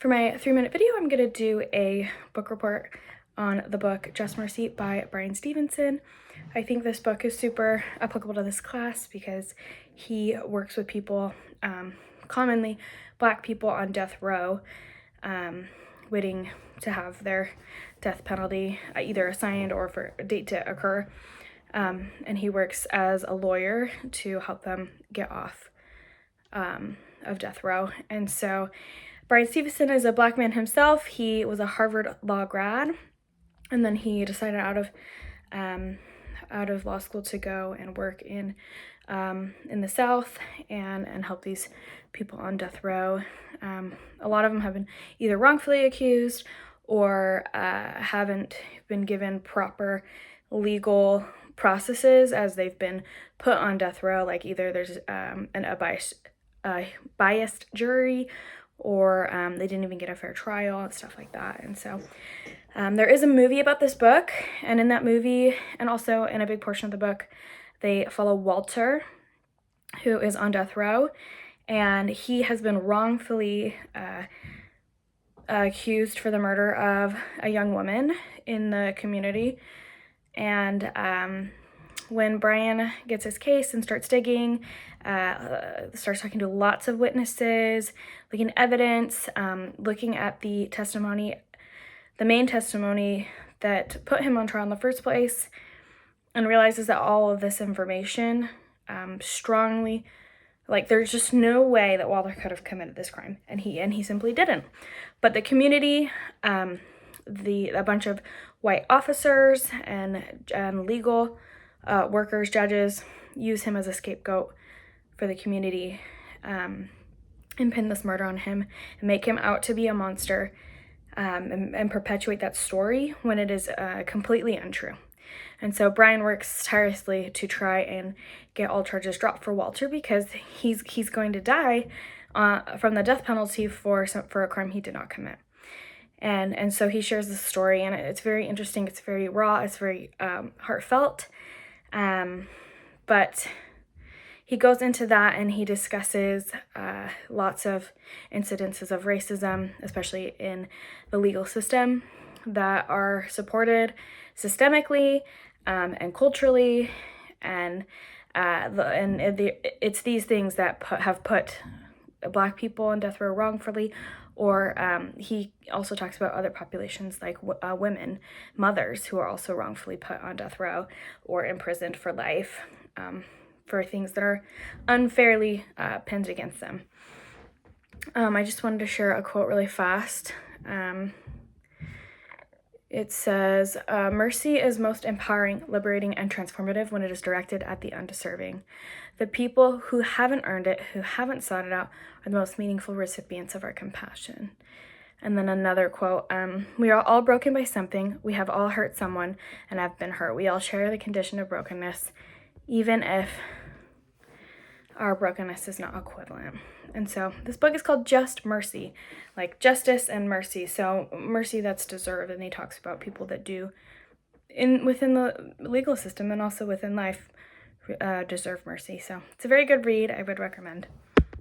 For my 3-minute video, I'm going to do a book report on the book Just Mercy by Bryan Stevenson. I think this book is super applicable to this class because he works with people, commonly Black people on death row, waiting to have their death penalty either assigned or for a date to occur. And he works as a lawyer to help them get off of death row. And so Bryan Stevenson is a Black man himself. He was a Harvard law grad, and then he decided out of law school to go and work in the South and help these people on death row. A lot of them have been either wrongfully accused or haven't been given proper legal processes as they've been put on death row. Like either there's a biased jury, or they didn't even get a fair trial and stuff like that. And so there is a movie about this book, and in that movie, and also in a big portion of the book, they follow Walter, who is on death row, and he has been wrongfully accused for the murder of a young woman in the community. And when Bryan gets his case and starts digging, starts talking to lots of witnesses, looking at evidence, looking at the testimony, the main testimony that put him on trial in the first place, and realizes that all of this information strongly, like, there's just no way that Walter could have committed this crime, and he simply didn't. But the community, a bunch of white officers and legal workers, judges, use him as a scapegoat for the community, and pin this murder on him and make him out to be a monster, and perpetuate that story when it is completely untrue. And so Bryan works tirelessly to try and get all charges dropped for Walter, because he's going to die from the death penalty for a crime he did not commit. And so he shares this story, and it's very interesting. It's very raw. It's very heartfelt. But he goes into that, and he discusses lots of incidences of racism, especially in the legal system, that are supported systemically and culturally, and it's these things that have put Black people on death row wrongfully. Or he also talks about other populations like women, mothers, who are also wrongfully put on death row or imprisoned for life for things that are unfairly pinned against them. I just wanted to share a quote really fast. It says, "Mercy is most empowering, liberating, and transformative when it is directed at the undeserving. The people who haven't earned it, who haven't sought it out, are the most meaningful recipients of our compassion." And then another quote, "We are all broken by something. We have all hurt someone and have been hurt. We all share the condition of brokenness, even if our brokenness is not equivalent." And so this book is called Just Mercy, like justice and mercy. So mercy that's deserved, and he talks about people that do within the legal system and also within life deserve mercy. So it's a very good read. I would recommend.